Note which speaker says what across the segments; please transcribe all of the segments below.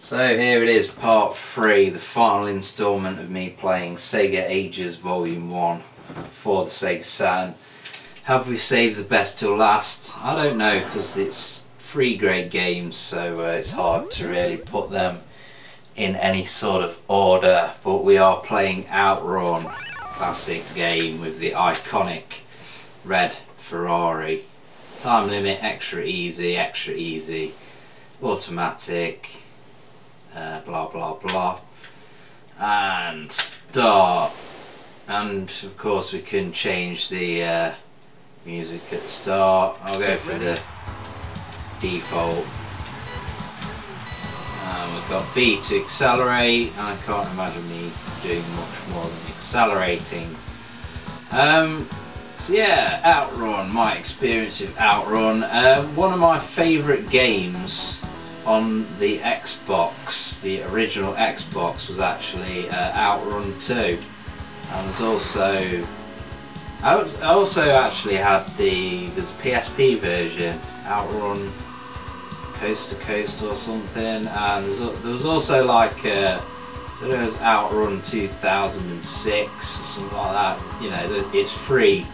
Speaker 1: So here it is, part 3, the final instalment of me playing Sega Ages Volume 1 for the Sega Saturn. Have we saved the best till last? I don't know, because it's 3 great games, so it's hard to really put them in any sort of order. But we are playing Outrun, classic game with the iconic red Ferrari. Time limit extra easy, automatic. Blah blah blah, and start, and of course we can change the music at the start. I'll go for the default. We've got B to accelerate, and I can't imagine me doing much more than accelerating. So yeah, Outrun, my experience of Outrun, one of my favourite games on the Xbox, the original Xbox, was actually Outrun 2, and there's also I also actually had there's a PSP version, Outrun Coast to Coast or something, and there was also like there was Outrun 2006 or something like that. You know, it's three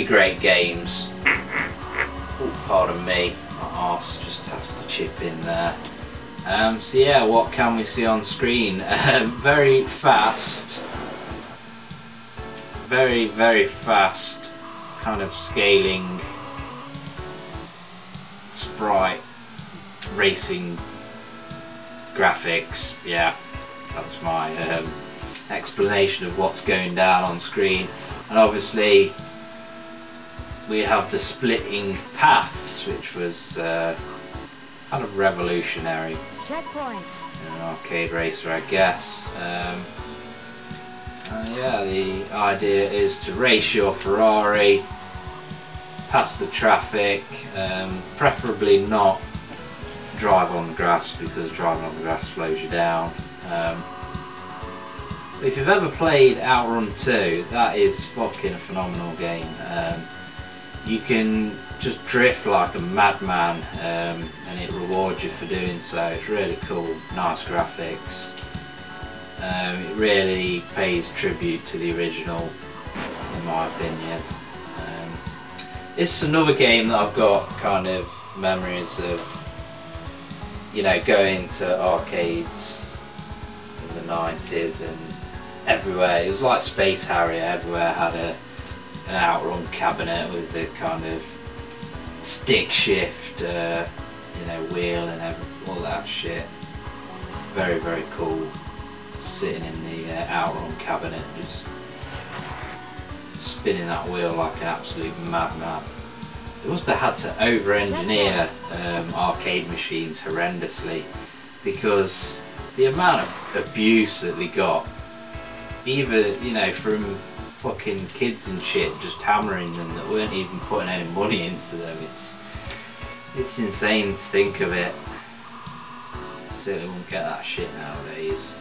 Speaker 1: great games. Oh, pardon me. My arse just has to chip in there. So yeah, what can we see on screen? Very fast, very fast, kind of scaling sprite racing graphics. Yeah, that's my explanation of what's going down on screen. And obviously we have the splitting paths, which was kind of revolutionary.
Speaker 2: Checkpoint.
Speaker 1: An arcade racer, I guess. Yeah, the idea is to race your Ferrari past the traffic, preferably not drive on the grass, because driving on the grass slows you down. If you've ever played Outrun 2, that is fucking a phenomenal game. You can just drift like a madman, and it rewards you for doing so. It's really cool, nice graphics. It really pays tribute to the original, in my opinion. It's another game that I've got kind of memories of, you know, going to arcades in the 90s and everywhere. It was like Space Harrier, everywhere had an Outrun cabinet with the kind of stick shift, you know, wheel and all that shit. Very cool. Sitting in the Outrun cabinet, just spinning that wheel like an absolute madman. They must have had to over-engineer arcade machines horrendously, because the amount of abuse that they got, even, you know, from fucking kids and shit just hammering them that weren't even putting any money into them. It's insane to think of it. Certainly won't get that shit nowadays.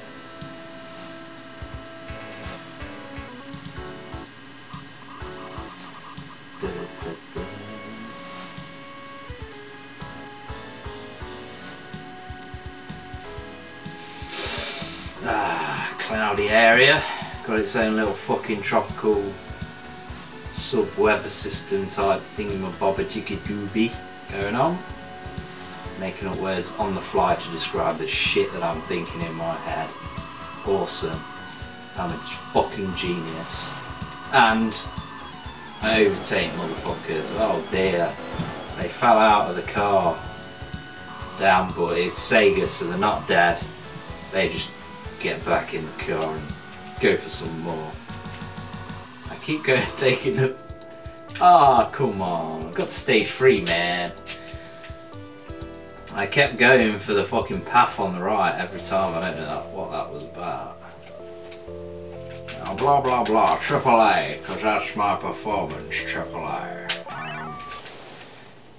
Speaker 1: Cloudy area, got its own little fucking tropical sub-weather system type thingy-mabobba-jiggy-dooby going on. Making up words on the fly to describe the shit that I'm thinking in my head. Awesome. I'm a fucking genius. And I overtake motherfuckers. Oh dear. They fell out of the car. Damn, but it's Sega, so they're not dead. They just get back in the car and go for some more. I keep going taking the... Ah, come on. I got to stage 3, man. I kept going for the fucking path on the right every time. I don't know what that was about. Now, blah blah blah, AAA, because that's my performance, AAA.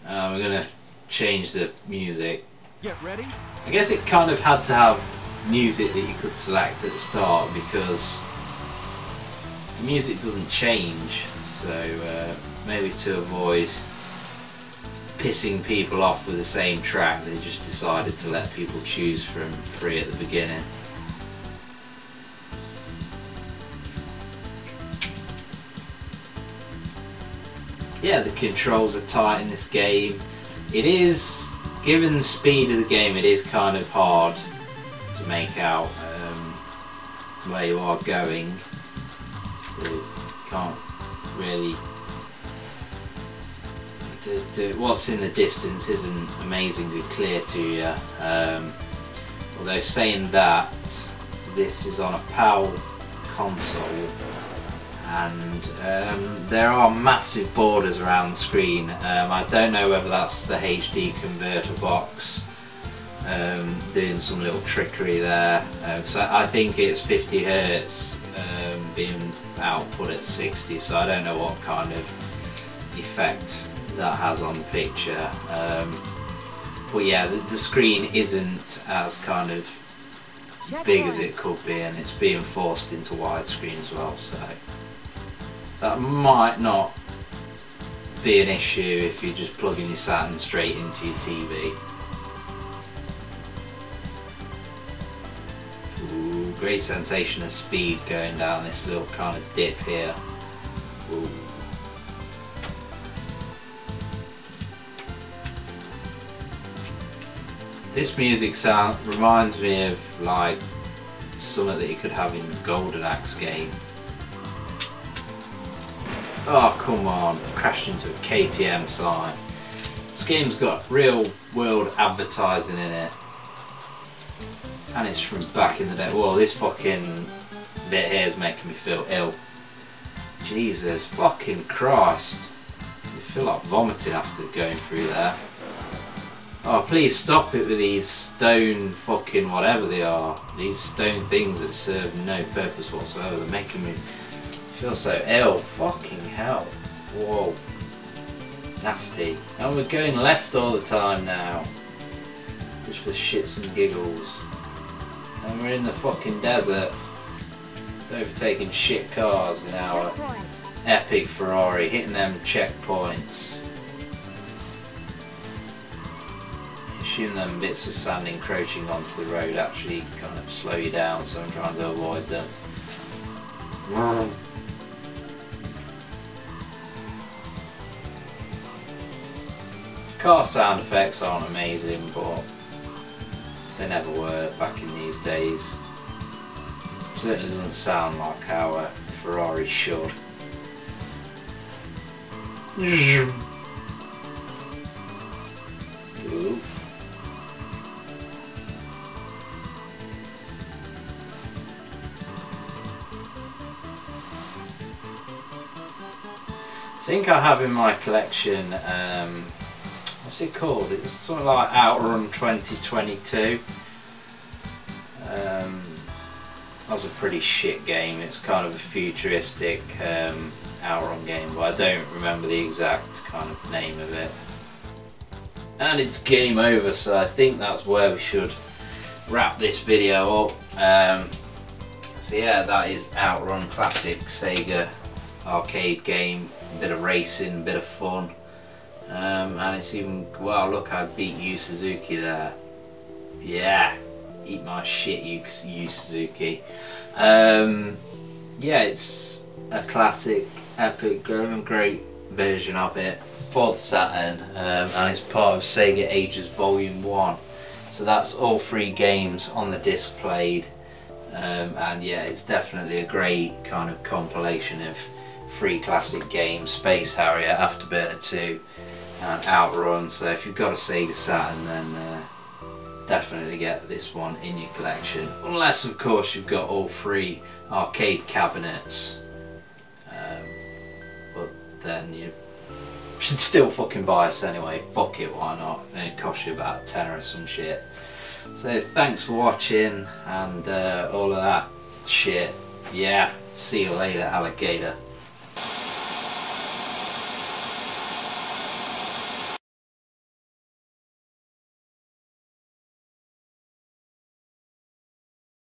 Speaker 1: We're gonna change the music.
Speaker 3: Get ready.
Speaker 1: I guess it kind of had to have music that you could select at the start, because the music doesn't change, so maybe to avoid pissing people off with the same track, they just decided to let people choose from 3 at the beginning. Yeah, the controls are tight in this game. It is, given the speed of the game, it is kind of hard to make out where you are going. You can't really... what's in the distance isn't amazingly clear to you. Although saying that, this is on a PAL console, and there are massive borders around the screen. I don't know whether that's the HD converter box doing some little trickery there. So I think it's 50 Hz being output at 60, so I don't know what kind of effect that has on the picture. But yeah, the screen isn't as kind of big as it could be, and it's being forced into widescreen as well, so that might not be an issue if you're just plugging your Saturn straight into your TV. Ooh, great sensation of speed going down this little kind of dip here. Ooh. This music sound reminds me of like something that you could have in the Golden Axe game. Oh come on, crashed into a KTM sign. This game's got real world advertising in it. And it's from back in the day. Whoa, this fucking bit here is making me feel ill. Jesus fucking Christ. You feel like vomiting after going through there. Oh, please stop it with these stone fucking whatever they are. These stone things that serve no purpose whatsoever. They're making me feel so ill. Fucking hell. Whoa. Nasty. And we're going left all the time now. Just for shits and giggles. And we're in the fucking desert. Overtaking shit cars in our epic Ferrari. Hitting them checkpoints. Assume them bits of sand encroaching onto the road actually kind of slow you down, so I'm trying to avoid them. Car sound effects aren't amazing, but they never were back in these days. It certainly doesn't sound like how a Ferrari should. Ooh. I think I have in my collection, what's it called? It's something like Outrun 2022. That was a pretty shit game. It's kind of a futuristic Outrun game, but I don't remember the exact kind of name of it. And it's game over, so I think that's where we should wrap this video up. So yeah, that is Outrun, classic Sega arcade game. A bit of racing, a bit of fun, and it's even, well look, I beat Yu Suzuki there. Yeah, eat my shit Yu Suzuki. Yeah, it's a classic, epic, great version of it for the Saturn, and it's part of Sega Ages Volume 1. So that's all 3 games on the disc played, and yeah, it's definitely a great kind of compilation of 3 classic games: Space Harrier, Afterburner 2 and Outrun. So if you've got a Sega Saturn, then definitely get this one in your collection, unless of course you've got all 3 arcade cabinets, but then you should still fucking buy us anyway. Fuck it, why not? And it costs you about a tenner or some shit. So thanks for watching and all of that shit. Yeah, see you later, alligator.